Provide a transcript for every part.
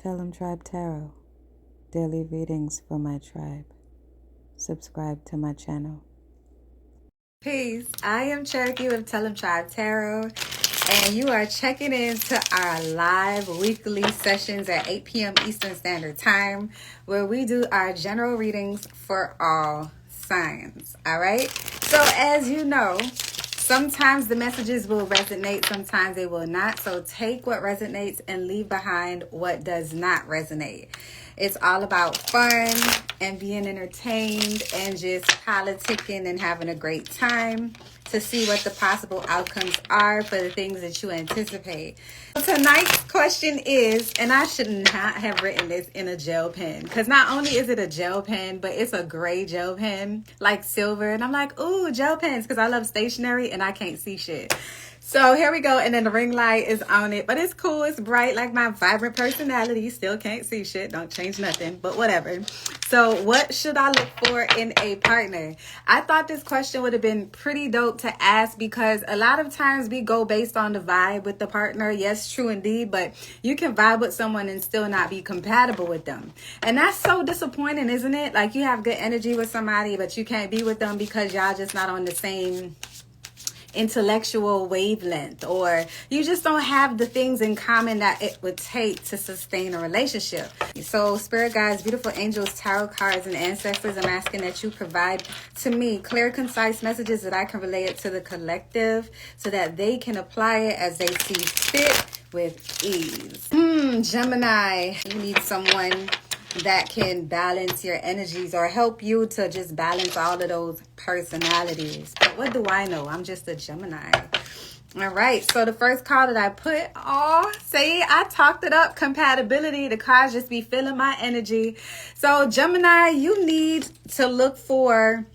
Tellemtribe Tarot, daily readings for my tribe. Subscribe to my channel. Peace. I am Cherokee with Tellemtribe Tarot, and you are checking into our live weekly sessions at 8 p.m. Eastern Standard Time, where we do our general readings for all signs. All right. So as you know, sometimes the messages will resonate, sometimes they will not. So take what resonates and leave behind what does not resonate. It's all about fun and being entertained and just politicking and having a great time to see what the possible outcomes are for the things that you anticipate. Tonight's question is, and I should not have written this in a gel pen, because not only is it a gel pen, but it's a gray gel pen, like silver. And I'm like, ooh, gel pens, because I love stationery and I can't see shit. So here we go. And then the ring light is on it, but it's cool. It's bright like my vibrant personality. Still can't see shit. Don't change nothing, but whatever. So what should I look for in a partner? I thought this question would have been pretty dope to ask, because a lot of times we go based on the vibe with the partner. Yes, true indeed. But you can vibe with someone and still not be compatible with them. And that's so disappointing, isn't it? Like, you have good energy with somebody, but you can't be with them because y'all just not on the same intellectual wavelength, or you just don't have the things in common that it would take to sustain a relationship. So spirit guides, beautiful angels, tarot cards, and ancestors, I'm asking that you provide to me clear, concise messages that I can relay it to the collective so that they can apply it as they see fit with ease. Gemini, you need someone that can balance your energies or help you to just balance all of those personalities. But what do I know? I'm just a Gemini. All right. So the first card that I put, see, I talked it up. Compatibility. The cards just be feeling my energy. So Gemini, you need to look for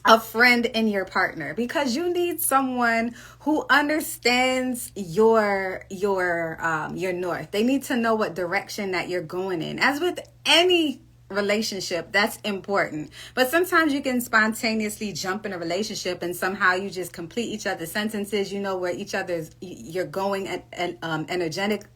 a friend in your partner, because you need someone who understands your north. They need to know what direction that you're going in. As with any relationship, that's important. But sometimes you can spontaneously jump in a relationship and somehow you just complete each other's sentences. You know where each other's you're going and energetic.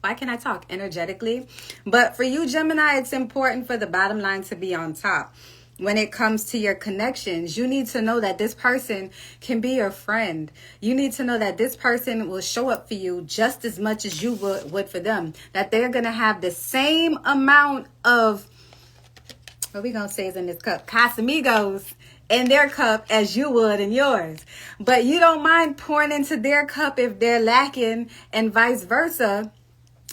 Why can't I talk? Energetically. But for you, Gemini, it's important for the bottom line to be on top. When it comes to your connections, you need to know that this person can be your friend. You need to know that this person will show up for you just as much as you would for them. That they're going to have the same amount of, what we going to say is in this cup, Casamigos in their cup as you would in yours. But you don't mind pouring into their cup if they're lacking, and vice versa.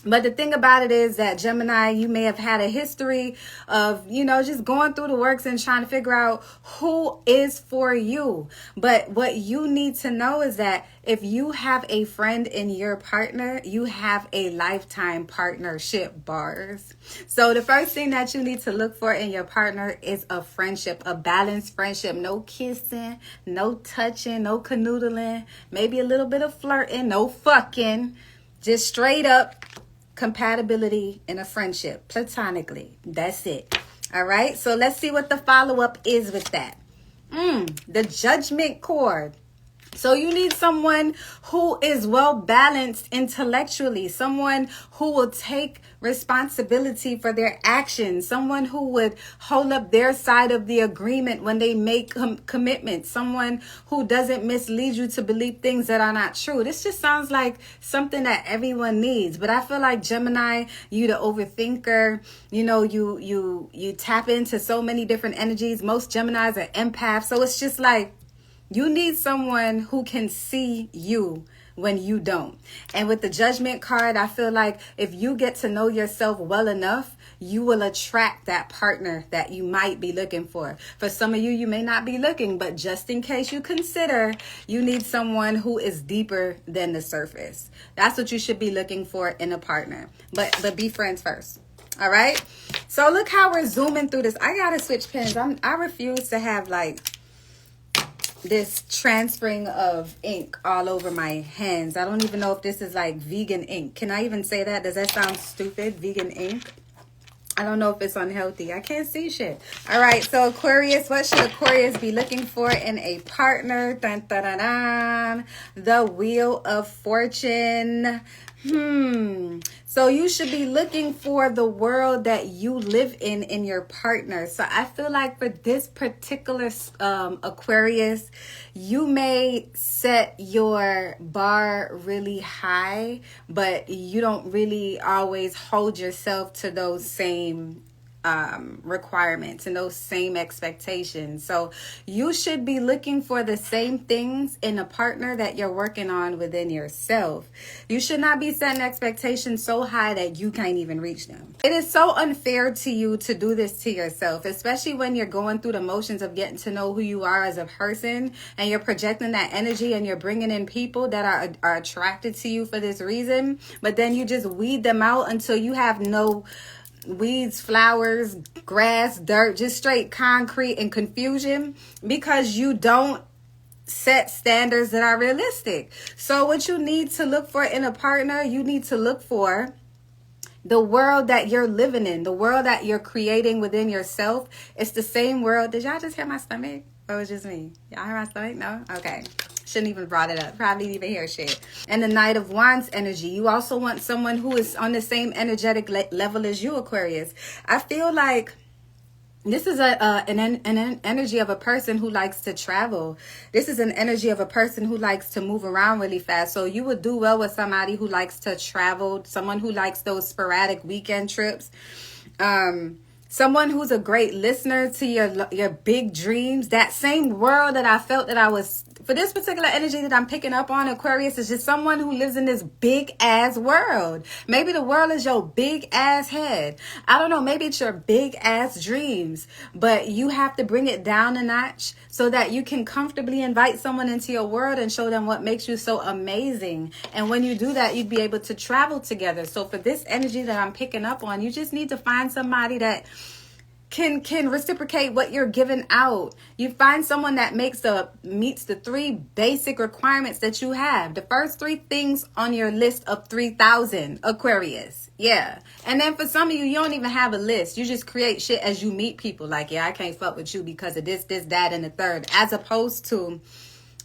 But the thing about it is that Gemini, you may have had a history of, just going through the works and trying to figure out who is for you. But what you need to know is that if you have a friend in your partner, you have a lifetime partnership, bars. So the first thing that you need to look for in your partner is a friendship, a balanced friendship. No kissing, no touching, no canoodling, maybe a little bit of flirting, no fucking, just straight up compatibility in a friendship, platonically. That's it. All right. So let's see what the follow-up is with that. The Judgment card. So you need someone who is well balanced intellectually, someone who will take responsibility for their actions, someone who would hold up their side of the agreement when they make commitments, someone who doesn't mislead you to believe things that are not true. This just sounds like something that everyone needs. But I feel like Gemini, you the overthinker, you tap into so many different energies. Most Geminis are empaths. So it's just like, you need someone who can see you when you don't. And with the Judgment card, I feel like if you get to know yourself well enough, you will attract that partner that you might be looking for. For some of you, you may not be looking, but just in case you consider, you need someone who is deeper than the surface. That's what you should be looking for in a partner. But be friends first. All right. So look how we're zooming through this. I gotta switch pens. I refuse to have this transferring of ink all over my hands. I don't even know if this is like vegan ink. Can I even say that? Does that sound stupid? Vegan ink? I don't know if it's unhealthy. I can't see shit. All right. So Aquarius, what should Aquarius be looking for in a partner? Dun, dun, dun, dun. The Wheel of Fortune. So you should be looking for the world that you live in your partner. So I feel like for this particular Aquarius, you may set your bar really high, but you don't really always hold yourself to those same requirements and those same expectations. So you should be looking for the same things in a partner that you're working on within yourself. You should not be setting expectations so high that you can't even reach them. It is so unfair to you to do this to yourself, especially when you're going through the motions of getting to know who you are as a person, and you're projecting that energy and you're bringing in people that are attracted to you for this reason, but then you just weed them out until you have no weeds, flowers, grass, dirt, just straight concrete and confusion, because you don't set standards that are realistic. So what you need to look for in a partner, you need to look for the world that you're living in, the world that you're creating within yourself. It's the same world. Did y'all just hear my stomach? Or was it just me? Y'all hear my stomach? No? Okay. Shouldn't even brought it up. Probably didn't even hear shit. And the Knight of Wands energy. You also want someone who is on the same energetic level as you, Aquarius. I feel like this is an energy of a person who likes to travel. This is an energy of a person who likes to move around really fast. So you would do well with somebody who likes to travel, someone who likes those sporadic weekend trips. Someone who's a great listener to your big dreams. That same world that I felt that I was, for this particular energy that I'm picking up on, Aquarius, is just someone who lives in this big ass world. Maybe the world is your big ass head. I don't know. Maybe it's your big ass dreams, but you have to bring it down a notch so that you can comfortably invite someone into your world and show them what makes you so amazing. And when you do that, you'd be able to travel together. So for this energy that I'm picking up on, you just need to find somebody that can reciprocate what you're giving out. You find someone that meets the 3 basic requirements that you have. The first 3 things on your list of 3,000, Aquarius. Yeah. And then for some of you, you don't even have a list. You just create shit as you meet people. Like, yeah, I can't fuck with you because of this, that, and the third. As opposed to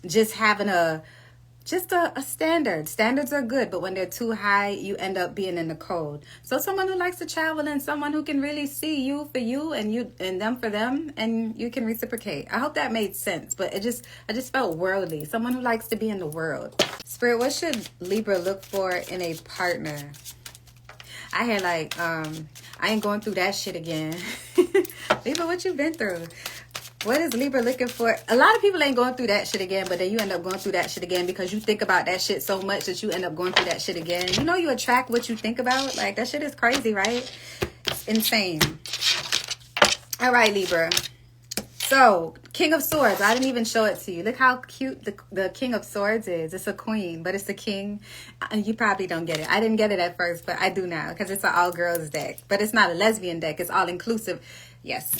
just having a standard. Standards are good, but when they're too high, you end up being in the cold. So someone who likes to travel and someone who can really see you for you and you and them for them, and you can reciprocate. I hope that made sense, but I just felt worldly. Someone who likes to be in the world. Spirit, what should Libra look for in a partner? I hear like, I ain't going through that shit again. Libra, what you been through? What is Libra looking for? A lot of people ain't going through that shit again, but then you end up going through that shit again because you think about that shit so much that you end up going through that shit again. You know, you attract what you think about. Like, that shit is crazy, right? It's insane. All right, Libra. So, King of Swords. I didn't even show it to you. Look how cute the King of Swords is. It's a queen, but it's a king. You probably don't get it. I didn't get it at first, but I do now because it's an all-girls deck. But it's not a lesbian deck. It's all-inclusive. Yes.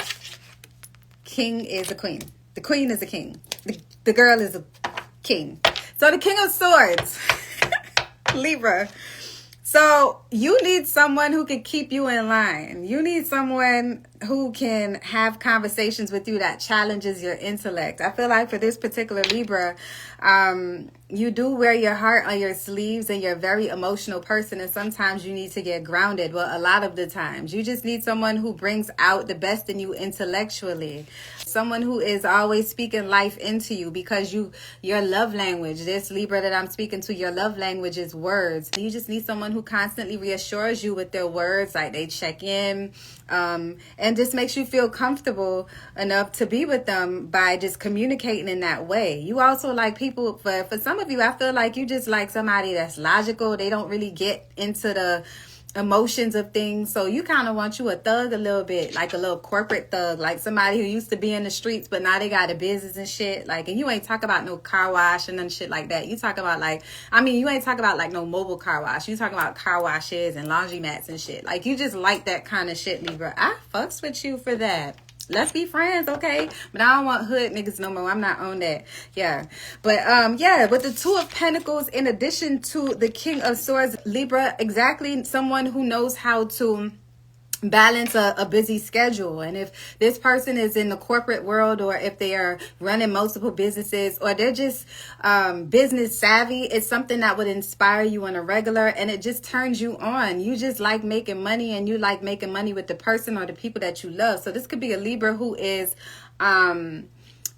King is a queen. The queen is a king. The girl is a king. So the King of Swords, Libra. So you need someone who can keep you in line. You need someone who can have conversations with you that challenges your intellect. I feel like for this particular Libra, you do wear your heart on your sleeves and you're a very emotional person. And sometimes you need to get grounded. Well, a lot of the times you just need someone who brings out the best in you intellectually. Someone who is always speaking life into you, because your love language, this Libra that I'm speaking to, your love language is words. You just need someone who constantly reassures you with their words, like they check in, and just makes you feel comfortable enough to be with them by just communicating in that way. You also like people, for some of you, I feel like you just like somebody that's logical. They don't really get into the emotions of things. So you kind of want you a thug a little bit, like a little corporate thug, like somebody who used to be in the streets, but now they got a business and shit. Like, and you ain't talk about no car wash and none shit like that. You talk about like, I mean, you ain't talk about like no mobile car wash. You talking about car washes and laundromats and shit. Like, you just like that kind of shit, Libra. I fucks with you for that. Let's be friends, okay? But I don't want hood niggas no more. I'm not on that. Yeah. But yeah, with the Two of Pentacles in addition to the King of Swords, Libra, exactly someone who knows how to balance a busy schedule. And if this person is in the corporate world, or if they are running multiple businesses, or they're just business savvy, it's something that would inspire you on a regular, and it just turns you on. You just like making money, and you like making money with the person or the people that you love. So this could be a Libra who is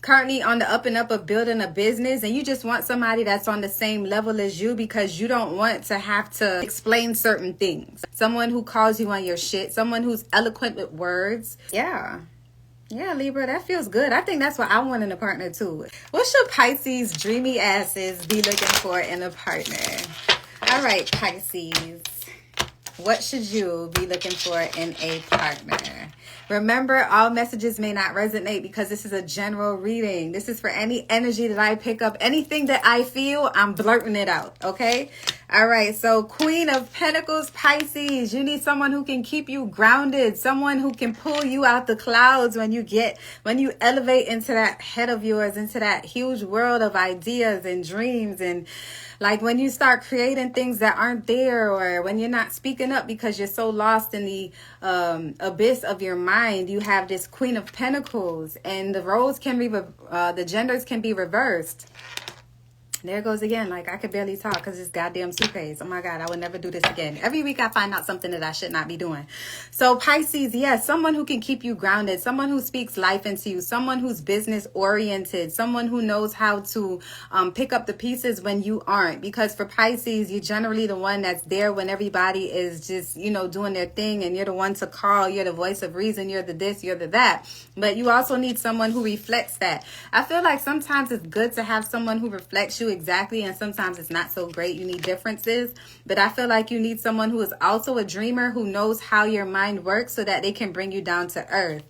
currently on the up and up of building a business, and you just want somebody that's on the same level as you, because you don't want to have to explain certain things. Someone who calls you on your shit, someone who's eloquent with words. Yeah, Libra, that feels good. I think that's what I want in a partner too. What should Pisces dreamy asses be looking for in a partner? All right, Pisces, what should you be looking for in a partner? Remember, all messages may not resonate because this is a general reading. This is for any energy that I pick up. Anything that I feel, I'm blurting it out, okay? All right, so Queen of Pentacles, Pisces, you need someone who can keep you grounded, someone who can pull you out the clouds when you elevate into that head of yours, into that huge world of ideas and dreams, and like when you start creating things that aren't there, or when you're not speaking up because you're so lost in the abyss of your mind. You have this Queen of Pentacles, and the roles can be, the genders can be reversed. There it goes again. Like, I could barely talk because this goddamn suitcase. Oh my God, I would never do this again. Every week I find out something that I should not be doing. So Pisces, yes, someone who can keep you grounded, someone who speaks life into you, someone who's business oriented, someone who knows how to pick up the pieces when you aren't. Because for Pisces, you're generally the one that's there when everybody is just, doing their thing, and you're the one to call. You're the voice of reason. You're the this, you're the that. But you also need someone who reflects that. I feel like sometimes it's good to have someone who reflects you exactly, and sometimes it's not so great. You need differences, but I feel like you need someone who is also a dreamer, who knows how your mind works, so that they can bring you down to earth.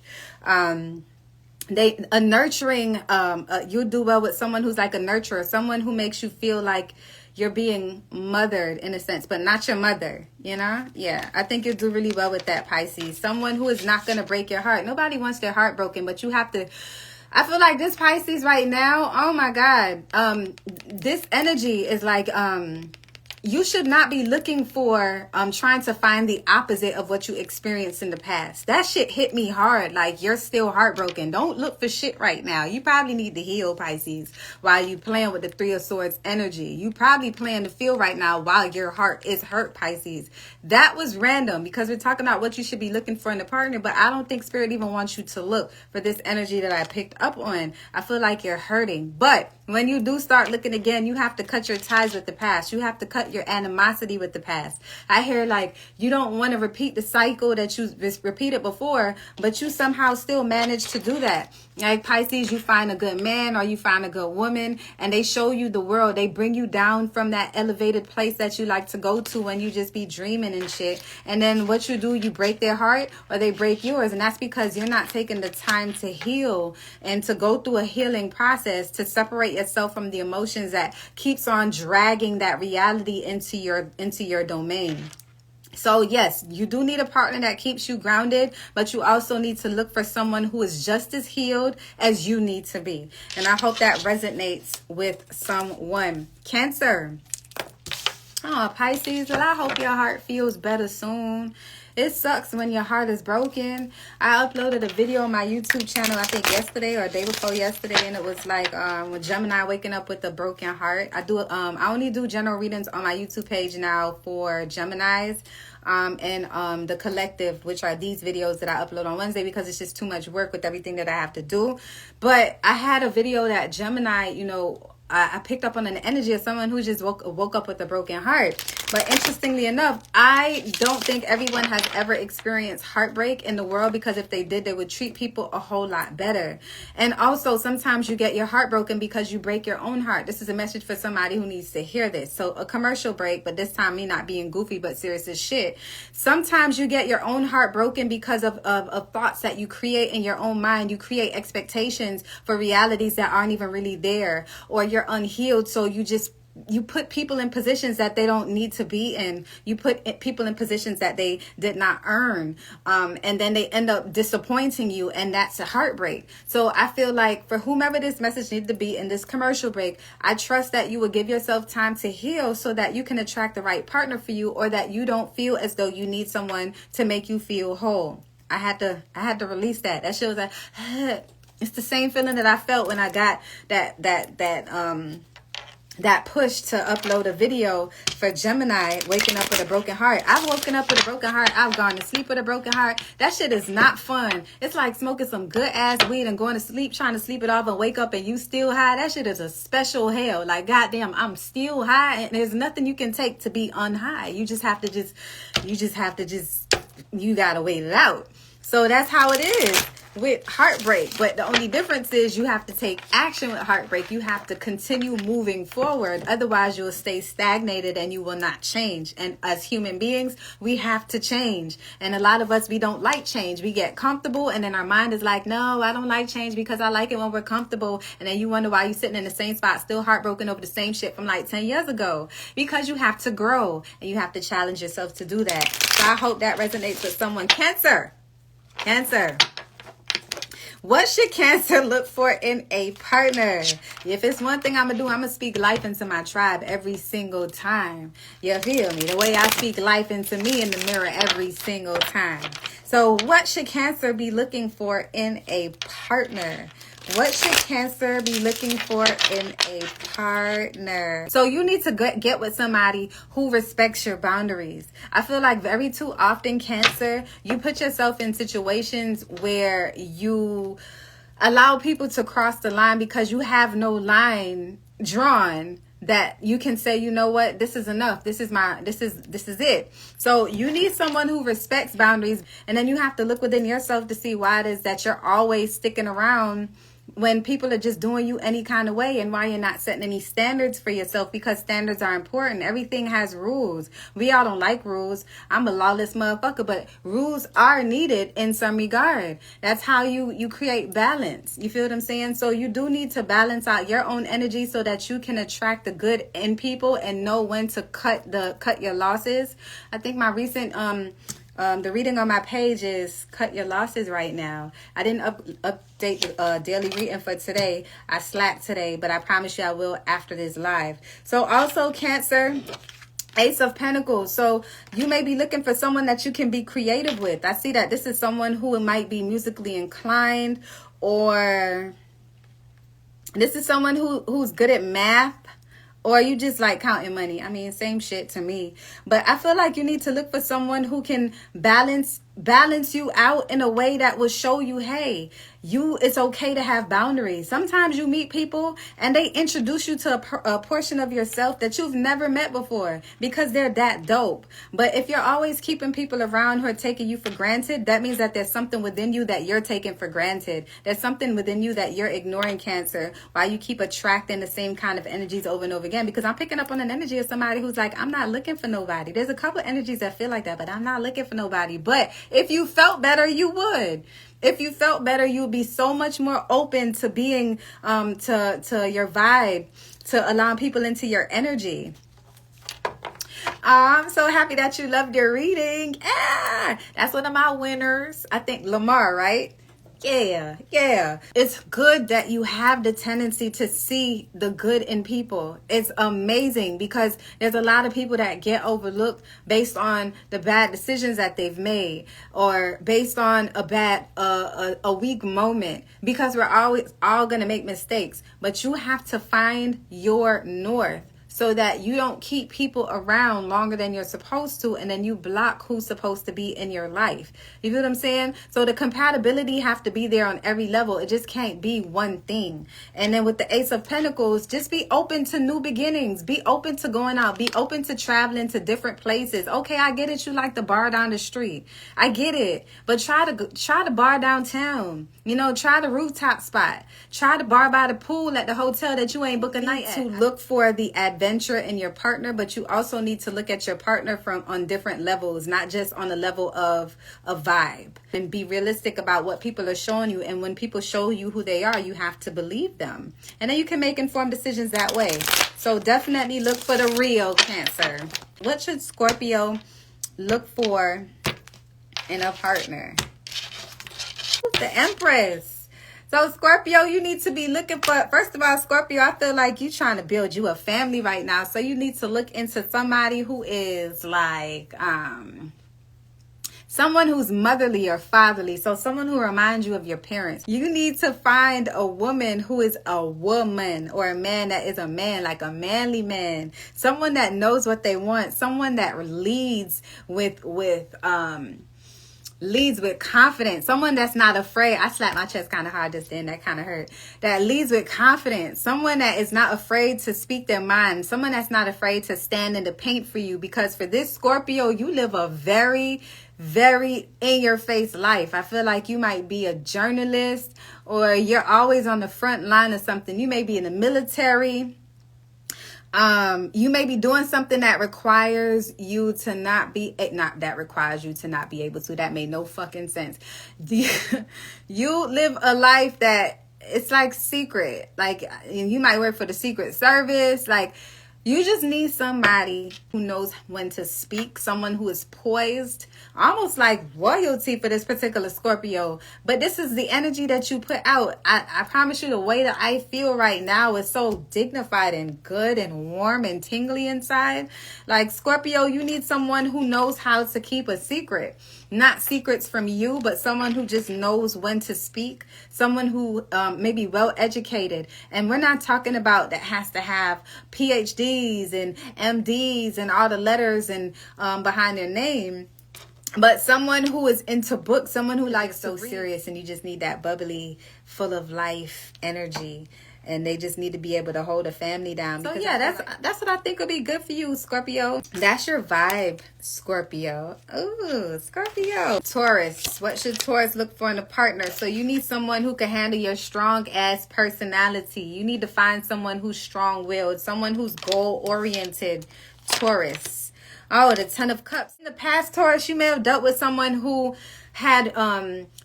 You do well with someone who's like a nurturer, someone who makes you feel like you're being mothered in a sense, but not your mother, Yeah, I think you'll do really well with that, Pisces. Someone who is not going to break your heart. Nobody wants their heart broken, but you have to. I feel like this Pisces right now, oh my God, this energy is like, you should not be looking for, trying to find the opposite of what you experienced in the past. That shit hit me hard. Like, you're still heartbroken. Don't look for shit right now. You probably need to heal, Pisces, while you playing with the Three of Swords energy. You probably playing to feel right now while your heart is hurt, Pisces. That was random because we're talking about what you should be looking for in a partner, but I don't think Spirit even wants you to look for this energy that I picked up on. I feel like you're hurting, but when you do start looking again, you have to cut your ties with the past. You have to cut your animosity with the past. I hear like you don't want to repeat the cycle that you repeated before, but you somehow still manage to do that. Like Pisces, you find a good man or you find a good woman, and they show you the world. They bring you down from that elevated place that you like to go to when you just be dreaming and shit. And then what you do, you break their heart or they break yours. And that's because you're not taking the time to heal and to go through a healing process, to separate yourself from the emotions that keeps on dragging that reality into your domain. So yes, you do need a partner that keeps you grounded, but you also need to look for someone who is just as healed as you need to be. And I hope that resonates with someone. Cancer. Oh, Pisces, well, I hope your heart feels better soon. It sucks when your heart is broken. I uploaded a video on my YouTube channel, I think yesterday or day before yesterday, and it was like with Gemini waking up with a broken heart. I only do general readings on my YouTube page now for Geminis and the collective, which are these videos that I upload on Wednesday because it's just too much work with everything that I have to do. But I had a video that Gemini, I picked up on an energy of someone who just woke up with a broken heart. But interestingly enough, I don't think everyone has ever experienced heartbreak in the world, because if they did, they would treat people a whole lot better. And also, sometimes you get your heart broken because you break your own heart. This is a message for somebody who needs to hear this. So a commercial break, but this time me not being goofy, but serious as shit. Sometimes you get your own heart broken because of thoughts that you create in your own mind. You create expectations for realities that aren't even really there, or you're unhealed, so you just put people in positions that they don't need to be in. You put people in positions that they did not earn. And then they end up disappointing you, and that's a heartbreak. So I feel like for whomever this message needs to be in this commercial break, I trust that you will give yourself time to heal so that you can attract the right partner for you, or that you don't feel as though you need someone to make you feel whole. I had to release that. That shit was like, it's the same feeling that I felt when I got that push to upload a video for Gemini, waking up with a broken heart. I've woken up with a broken heart. I've gone to sleep with a broken heart. That shit is not fun. It's like smoking some good ass weed and going to sleep, trying to sleep it off, and wake up and you still high. That shit is a special hell. Like, goddamn, I'm still high, and there's nothing you can take to be unhigh. You gotta wait it out. So that's how it is with heartbreak. But the only difference is you have to take action with heartbreak. You have to continue moving forward. Otherwise, you'll stay stagnated and you will not change. And as human beings, we have to change. And a lot of us, we don't like change. We get comfortable, and then our mind is like, no, I don't like change because I like it when we're comfortable. And then you wonder why you're sitting in the same spot, still heartbroken over the same shit from like 10 years ago. Because you have to grow and you have to challenge yourself to do that. So I hope that resonates with someone. Cancer. What should Cancer look for in a partner? If it's one thing I'm going to do, I'm going to speak life into my tribe every single time. You feel me? The way I speak life into me in the mirror every single time. So what should Cancer be looking for in a partner? What should Cancer be looking for in a partner? So you need to get with somebody who respects your boundaries. I feel like very too often, Cancer, you put yourself in situations where you allow people to cross the line because you have no line drawn that you can say, you know what, this is enough. This is it. So you need someone who respects boundaries, and then you have to look within yourself to see why it is that you're always sticking around when people are just doing you any kind of way, and why you're not setting any standards for yourself, because standards are important. Everything has rules. We all don't like rules. I'm a lawless motherfucker, but rules are needed in some regard. That's how you create balance. You feel what I'm saying? So you do need to balance out your own energy so that you can attract the good in people and know when to cut your losses. I think my recent the reading on my page is cut your losses right now. I didn't update the daily reading for today. I slacked today, but I promise you I will after this live. So also, Cancer, Ace of Pentacles. So you may be looking for someone that you can be creative with. I see that this is someone who might be musically inclined, or this is someone who's good at math. Or you just like counting money. I mean, same shit to me. But I feel like you need to look for someone who can balance you out in a way that will show you, hey, it's okay to have boundaries. Sometimes you meet people and they introduce you to a portion of yourself that you've never met before because they're that dope. But if you're always keeping people around who are taking you for granted, that means that there's something within you that you're taking for granted. There's something within you that you're ignoring, Cancer, while you keep attracting the same kind of energies over and over again. Because I'm picking up on an energy of somebody who's like, I'm not looking for nobody. There's a couple of energies that feel like that, but I'm not looking for nobody. But if you felt better, you would. If you felt better, you'd be so much more open to being to your vibe, to allowing people into your energy. I'm so happy that you loved your reading. That's one of my winners. I think Lamar, right? Yeah. It's good that you have the tendency to see the good in people. It's amazing because there's a lot of people that get overlooked based on the bad decisions that they've made, or based on a weak moment, because we're always all going to make mistakes. But you have to find your north, so that you don't keep people around longer than you're supposed to, and then you block who's supposed to be in your life. You feel what I'm saying? So the compatibility have to be there on every level. It just can't be one thing. And then with the Ace of Pentacles, just be open to new beginnings. Be open to going out. Be open to traveling to different places. Okay, I get it. You like the bar down the street. I get it. But try the bar downtown. You know, try the rooftop spot. Try the bar by the pool at the hotel that you ain't book a night at. To look for the adventure adventure in your partner, but you also need to look at your partner on different levels, not just on the level of a vibe, and be realistic about what people are showing you. And when people show you who they are, you have to believe them, and then you can make informed decisions that way. So definitely look for the real, Cancer. What should Scorpio look for in a partner? The Empress. So Scorpio, you need to be looking for, first of all, Scorpio, I feel like you're trying to build you a family right now. So you need to look into somebody who is like someone who's motherly or fatherly. So someone who reminds you of your parents. You need to find a woman who is a woman, or a man that is a man, like a manly man. Someone that knows what they want. Someone that leads with confidence. Someone that's not afraid. I slapped my chest kind of hard just then. That kind of hurt. That leads with confidence. Someone that is not afraid to speak their mind. Someone that's not afraid to stand in the paint for you. Because for this Scorpio, you live a very, very in-your-face life. I feel like you might be a journalist, or you're always on the front line of something. You may be in the military. You may be doing something that requires you to not requires you to not be able to. That made no fucking sense. You live a life that it's like secret. Like, you might work for the Secret Service. Like, you just need somebody who knows when to speak, someone who is poised, almost like royalty for this particular Scorpio. But this is the energy that you put out. I promise you, the way that I feel right now is so dignified and good and warm and tingly inside. Like, Scorpio, you need someone who knows how to keep a secret. Not secrets from you, but someone who just knows when to speak. Someone who may be well educated. And we're not talking about that has to have PhDs and MDs and all the letters and behind their name. But someone who is into books, someone who likes so serious, and you just need that bubbly, full of life energy. And they just need to be able to hold a family down. So yeah, that's what I think would be good for you, Scorpio. That's your vibe, Scorpio. Ooh, Scorpio. Taurus. What should Taurus look for in a partner? So you need someone who can handle your strong ass personality. You need to find someone who's strong-willed, someone who's goal-oriented. Taurus. Oh, the Ten of Cups. In the past, Taurus, you may have dealt with someone who had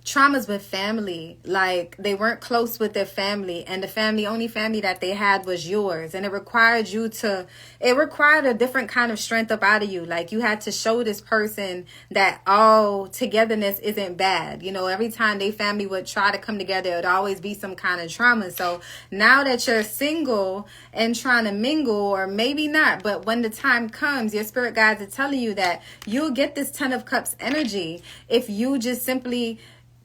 traumas with family. Like, they weren't close with their family, and the only family that they had was yours, and it required a different kind of strength up out of you. Like, you had to show this person that all togetherness isn't bad. You know, every time their family would try to come together, it would always be some kind of trauma. So now that you're single and trying to mingle, or maybe not, but when the time comes, your spirit guides are telling you that you'll get this Ten of Cups energy if you just simply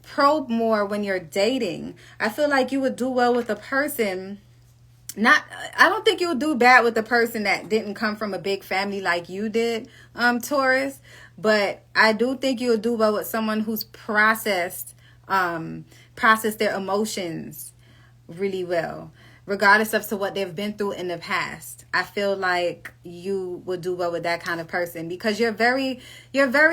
probe more when you're dating. I feel like you would do well with a person. I don't think you'll do bad with a person that didn't come from a big family like you did, Taurus. But I do think you'll do well with someone who's processed their emotions really well, regardless of what they've been through in the past. I feel like you would do well with that kind of person, because you're a very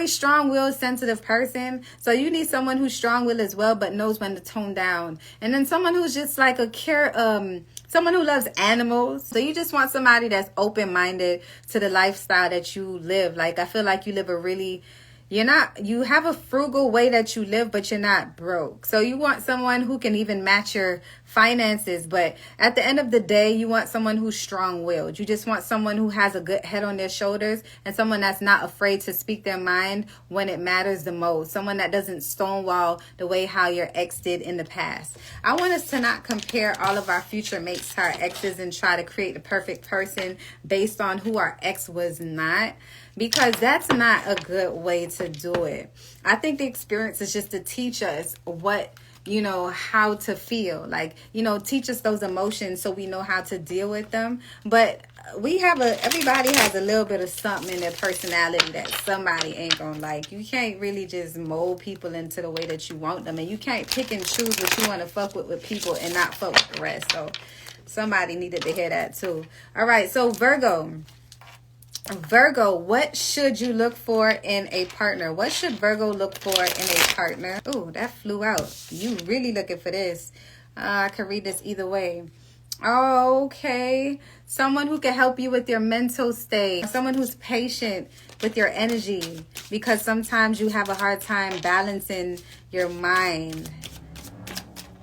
strong-willed, sensitive person. So you need someone who's strong-willed as well, but knows when to tone down. And then someone who's just like someone who loves animals. So you just want somebody that's open-minded to the lifestyle that you live. Like, I feel like you live you have a frugal way that you live, but you're not broke. So you want someone who can even match your finances. But at the end of the day, you want someone who's strong-willed. You just want someone who has a good head on their shoulders, and someone that's not afraid to speak their mind when it matters the most. Someone that doesn't stonewall the way how your ex did in the past. I want us to not compare all of our future mates to our exes and try to create the perfect person based on who our ex was not, because that's not a good way to do it. I think the experience is just to teach us how to feel. Like, teach us those emotions so we know how to deal with them. But everybody has a little bit of something in their personality that somebody ain't gonna like. You can't really just mold people into the way that you want them, and you can't pick and choose what you want to fuck with people and not fuck with the rest. So somebody needed to hear that too. All right, so Virgo, what should you look for in a partner? What should Virgo look for in a partner? Oh, that flew out. You really looking for this. I could read this either way. Oh, okay. Someone who can help you with your mental state. Someone who's patient with your energy, because sometimes you have a hard time balancing your mind.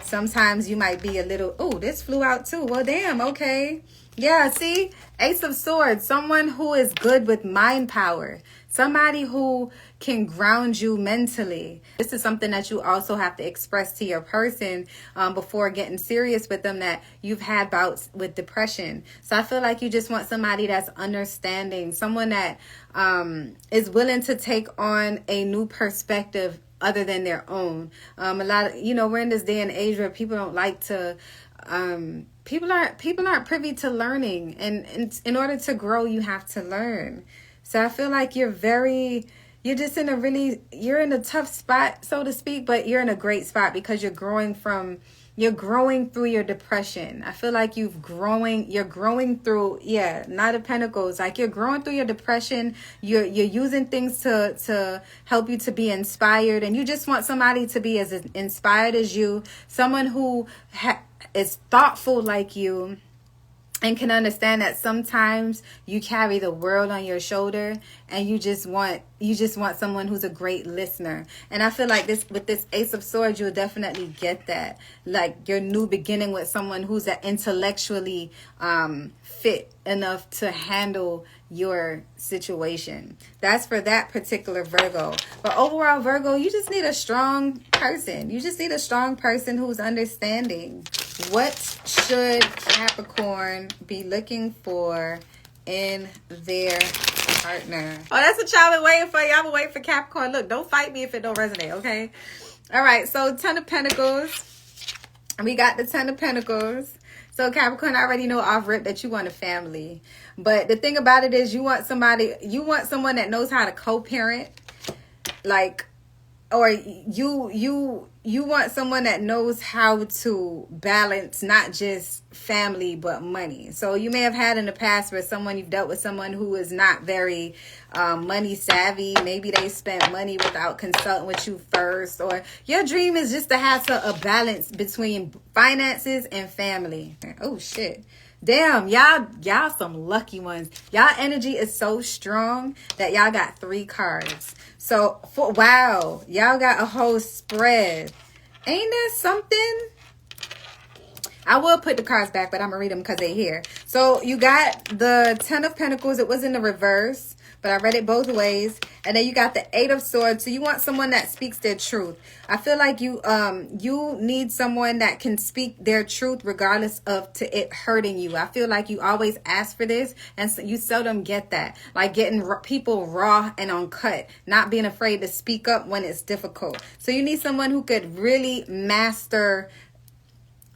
Sometimes you might be a little, oh, this flew out too. Well, damn, okay. Yeah, see? Ace of Swords. Someone who is good with mind power. Somebody who can ground you mentally. This is something that you also have to express to your person before getting serious with them, that you've had bouts with depression. So I feel like you just want somebody that's understanding, someone that is willing to take on a new perspective other than their own. A lot of, we're in this day and age where people don't like to, people aren't privy to learning, and in order to grow, you have to learn. So I feel like you're just in you're in a tough spot, so to speak, but you're in a great spot because you're growing through your depression. I feel like you're growing through, Knight of Pentacles. Like you're growing through your depression. You're using things to help you to be inspired. And you just want somebody to be as inspired as you. Someone who is thoughtful like you, and can understand that sometimes you carry the world on your shoulder, and you just want someone who's a great listener. And I feel like with this Ace of Swords, you'll definitely get that. Like your new beginning with someone who's intellectually fit enough to handle your situation. That's for that particular Virgo. But overall, Virgo, you just need a strong person. You just need a strong person who's understanding. What should Capricorn be looking for in their partner? Oh, that's what y'all been waiting for. Y'all been waiting for Capricorn. Look, don't fight me if it don't resonate, okay? All right, so Ten of Pentacles. We got the Ten of Pentacles. So Capricorn, I already know off rip that you want a family. But the thing about it is you want someone that knows how to co-parent. Or you want someone that knows how to balance not just family but money. So you may have had in the past where you've dealt with someone who is not very money savvy. Maybe they spent money without consulting with you first. Or your dream is just to have a balance between finances and family. Oh shit. Damn, y'all some lucky ones. Y'all energy is so strong that y'all got 3 cards. So, wow, y'all got a whole spread. Ain't that something? I will put the cards back, but I'm going to read them because they're here. So, you got the Ten of Pentacles. It was in the reverse, but I read it both ways. And then you got the Eight of Swords. So, you want someone that speaks their truth. I feel like you need someone that can speak their truth regardless of it hurting you. I feel like you always ask for this, and so you seldom get that. Like getting people raw and uncut, not being afraid to speak up when it's difficult. So you need someone who could really master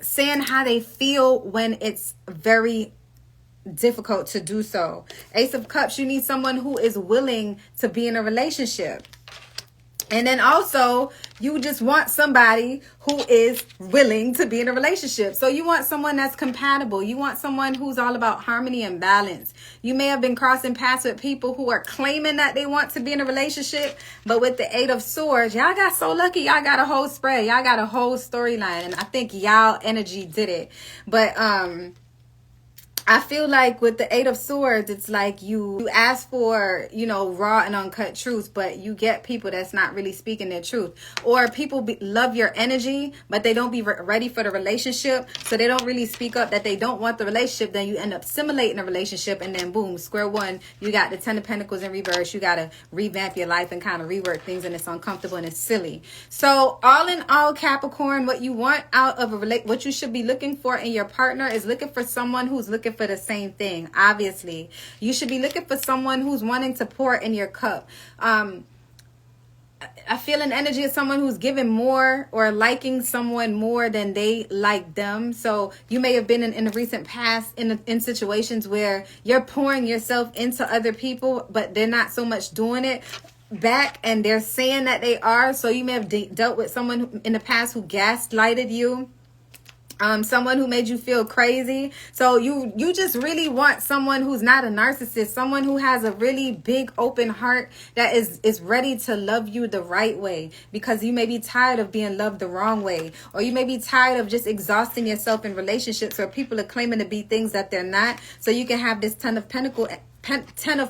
saying how they feel when it's very difficult to do so. Ace of Cups, you need someone who is willing to be in a relationship. And then also, you just want somebody who is willing to be in a relationship. So you want someone that's compatible. You want someone who's all about harmony and balance. You may have been crossing paths with people who are claiming that they want to be in a relationship, but with the Eight of Swords, y'all got so lucky. Y'all got a whole spread. Y'all got a whole storyline. And I think y'all energy did it. But I feel like with the Eight of Swords, it's like you ask for, raw and uncut truth, but you get people that's not really speaking their truth. Or people love your energy, but they don't be ready for the relationship. So they don't really speak up that they don't want the relationship. Then you end up simulating a relationship, and then boom, square one, you got the Ten of Pentacles in reverse. You got to revamp your life and kind of rework things, and it's uncomfortable and it's silly. So all in all, Capricorn, what you want out of what you should be looking for in your partner is looking for someone who's looking for the same thing. Obviously, you should be looking for someone who's wanting to pour in your cup. I feel an energy of someone who's giving more or liking someone more than they like them. So you may have been in the recent past in situations where you're pouring yourself into other people, but they're not so much doing it back, and they're saying that they are. So you may have dealt with someone in the past who gaslighted you. someone who made you feel crazy. So you just really want someone who's not a narcissist, someone who has a really big open heart that is ready to love you the right way, because you may be tired of being loved the wrong way, or you may be tired of just exhausting yourself in relationships where people are claiming to be things that they're not. So you can have this Ten of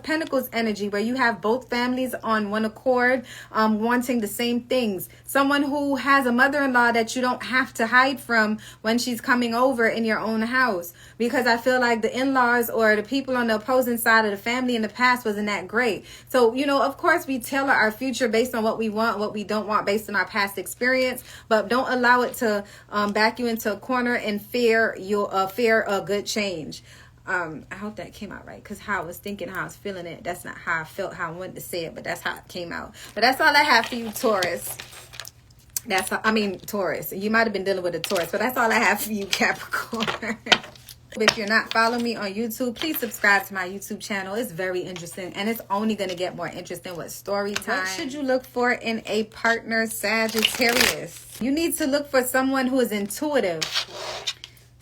Pentacles energy where you have both families on one accord, wanting the same things. Someone who has a mother-in-law that you don't have to hide from when she's coming over in your own house, because I feel like the in-laws or the people on the opposing side of the family in the past wasn't that great. So, you know, of course we tailor our future based on what we want, what we don't want, based on our past experience, but don't allow it to back you into a corner and fear a good change. I hope that came out right, because how I was thinking, how I was feeling it, that's not how I felt, how I wanted to say it, but that's how it came out. But that's all I have for you, Taurus. Taurus. You might have been dealing with a Taurus, but that's all I have for you, Capricorn. If you're not following me on YouTube, please subscribe to my YouTube channel. It's very interesting, and it's only going to get more interesting with story time. What should you look for in a partner, Sagittarius? You need to look for someone who is intuitive.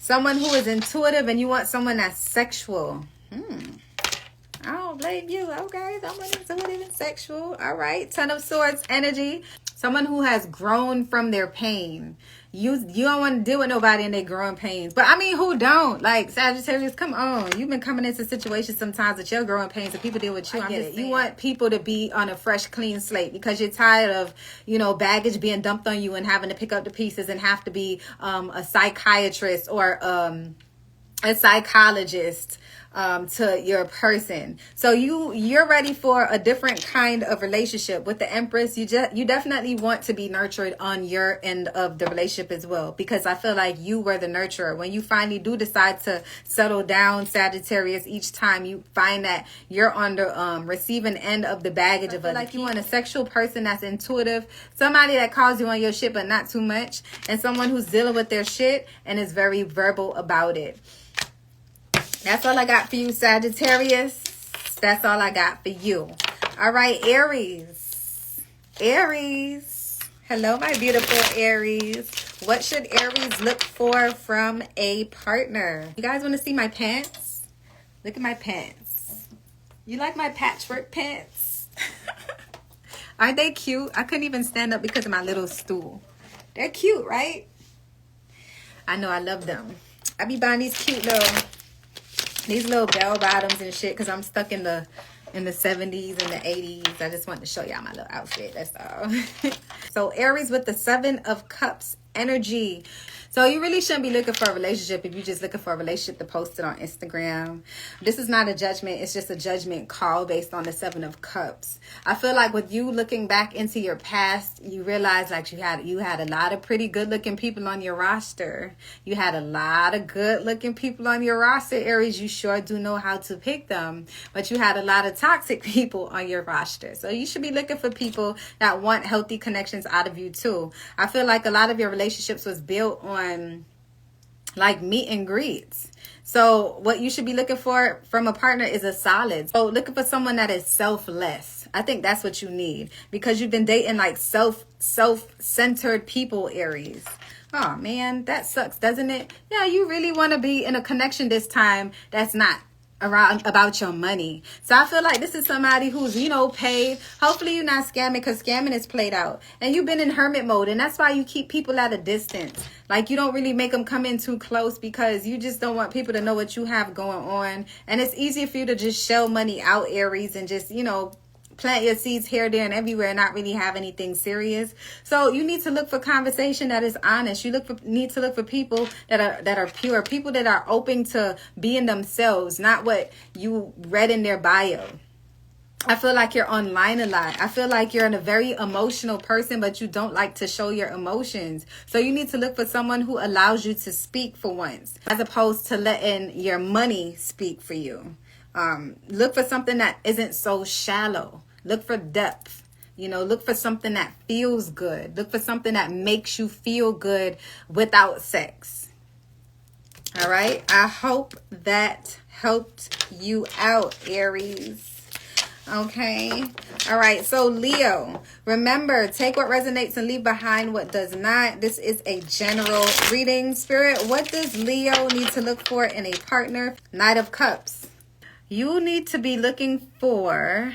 Someone who is intuitive, and you want someone that's sexual. I don't blame you. Okay, someone intuitive and sexual. All right. Ten of Swords energy. Someone who has grown from their pain. You don't want to deal with nobody in their growing pains. But I mean, who don't? Like, Sagittarius, come on. You've been coming into situations sometimes that you're growing pains and people deal with you. I get it. You want people to be on a fresh, clean slate, because you're tired of, you know, baggage being dumped on you and having to pick up the pieces and have to be a psychiatrist or a psychologist to your person. So you're ready for a different kind of relationship. With the Empress, you definitely want to be nurtured on your end of the relationship as well, because I feel like you were the nurturer. When you finally do decide to settle down, Sagittarius, each time you find that you're on the receiving end of the baggage of like you want a sexual person that's intuitive, somebody that calls you on your shit but not too much, and someone who's dealing with their shit and is very verbal about it. That's all I got for you, Sagittarius. That's all I got for you. All right, Aries. Aries. Hello, my beautiful Aries. What should Aries look for from a partner? You guys want to see my pants? Look at my pants. You like my patchwork pants? Aren't they cute? I couldn't even stand up because of my little stool. They're cute, right? I know, I love them. I be buying these cute little bell bottoms and shit, because I'm stuck in the 70s and the 80s. I just want to show y'all my little outfit. That's all. So Aries with the Seven of Cups energy. So you really shouldn't be looking for a relationship if you're just looking for a relationship to post it on Instagram. This is not a judgment. It's just a judgment call based on the Seven of Cups. I feel like with you looking back into your past, you realize like you had a lot of pretty good looking people on your roster. You had a lot of good looking people on your roster, Aries. You sure do know how to pick them. But you had a lot of toxic people on your roster. So you should be looking for people that want healthy connections out of you too. I feel like a lot of your relationships was built on like meet and greets. So what you should be looking for from a partner is a solid. So looking for someone that is selfless. I think that's what you need, because you've been dating like self-centered people, Aries. Oh man, that sucks, doesn't it? Yeah, you really want to be in a connection this time that's not around about your money. So I feel like this is somebody who's, you know, paid. Hopefully you're not scamming, because scamming is played out, and you've been in hermit mode, and that's why you keep people at a distance. Like, you don't really make them come in too close, because you just don't want people to know what you have going on. And it's easier for you to just shell money out, Aries, and just, you know, plant your seeds here, there, and everywhere, and not really have anything serious. So you need to look for conversation that is honest. You need to look for people that are pure, people that are open to being themselves, not what you read in their bio. I feel like you're online a lot. I feel like you're a very emotional person, but you don't like to show your emotions. So you need to look for someone who allows you to speak for once, as opposed to letting your money speak for you. Look for something that isn't so shallow. Look for depth. You know, look for something that feels good. Look for something that makes you feel good without sex. All right. I hope that helped you out, Aries. Okay. All right. So Leo, remember, take what resonates and leave behind what does not. This is a general reading. Spirit, what does Leo need to look for in a partner? Knight of Cups. You need to be looking for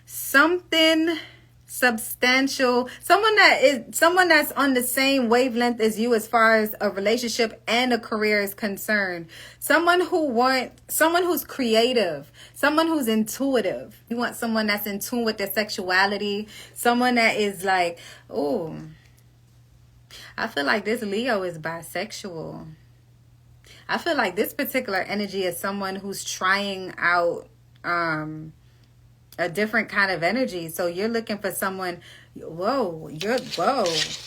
something substantial, someone that's on the same wavelength as you as far as a relationship and a career is concerned. Someone who's creative, someone who's intuitive. You want someone that's in tune with their sexuality, someone that is like, oh, I feel like this Leo is bisexual. I feel like this particular energy is someone who's trying out a different kind of energy. So you're looking for someone, whoa, you're looking,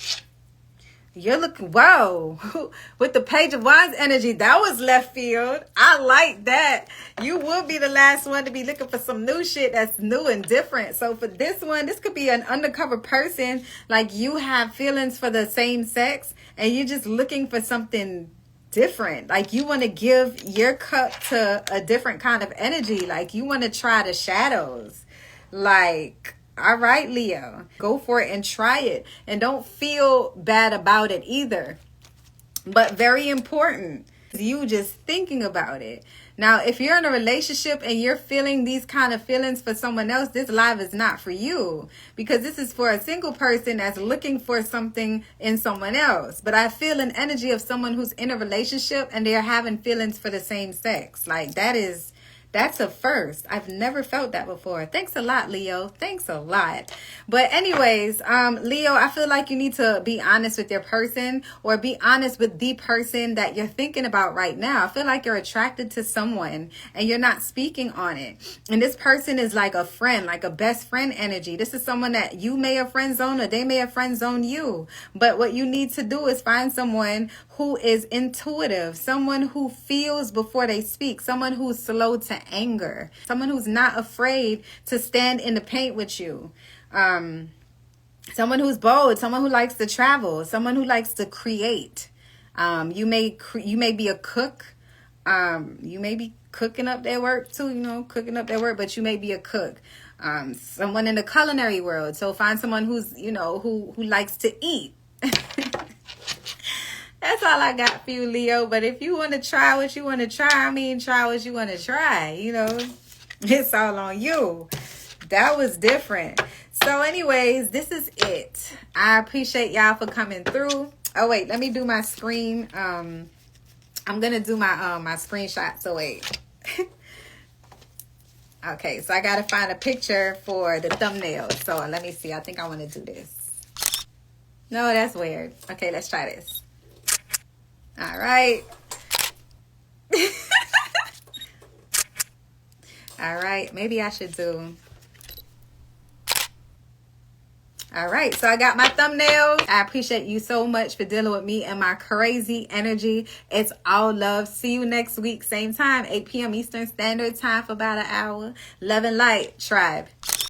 whoa, with the Page of Wands energy. That was left field. I like that. You would be the last one to be looking for some new shit that's new and different. So for this one, this could be an undercover person. Like you have feelings for the same sex and you're just looking for something different. Like you want to give your cup to a different kind of energy. Like you want to try the shadows. Like, all right, Leo, go for it and try it. And don't feel bad about it either. But very important, you just thinking about it. Now, if you're in a relationship and you're feeling these kind of feelings for someone else, this live is not for you. Because this is for a single person that's looking for something in someone else. But I feel an energy of someone who's in a relationship and they're having feelings for the same sex. Like that's a first. I've never felt that before. Thanks a lot, Leo. Thanks a lot. But anyways, Leo, I feel like you need to be honest with your person or be honest with the person that you're thinking about right now. I feel like you're attracted to someone and you're not speaking on it. And this person is like a friend, like a best friend energy. This is someone that you may have friend zoned or they may have friend zoned you. But what you need to do is find someone who is intuitive, someone who feels before they speak, someone who's slow to anger, someone who's not afraid to stand in the paint with you, someone who's bold, someone who likes to travel, someone who likes to create. You may be a cook. You may be cooking up their work too, cooking up their work, but you may be a cook. Someone in the culinary world. So find someone who's, who likes to eat. That's all I got for you, Leo. But if you want to try what you want to try, try what you want to try. It's all on you. That was different. So anyways, this is it. I appreciate y'all for coming through. Oh, wait, let me do my screen. I'm going to do my screenshot. So wait. Okay, so I got to find a picture for the thumbnail. So let me see. I think I want to do this. No, that's weird. Okay, let's try this. All right. All right. Maybe I should do. All right. So I got my thumbnail. I appreciate you so much for dealing with me and my crazy energy. It's all love. See you next week. Same time, 8 p.m. Eastern Standard Time for about an hour. Love and light, tribe.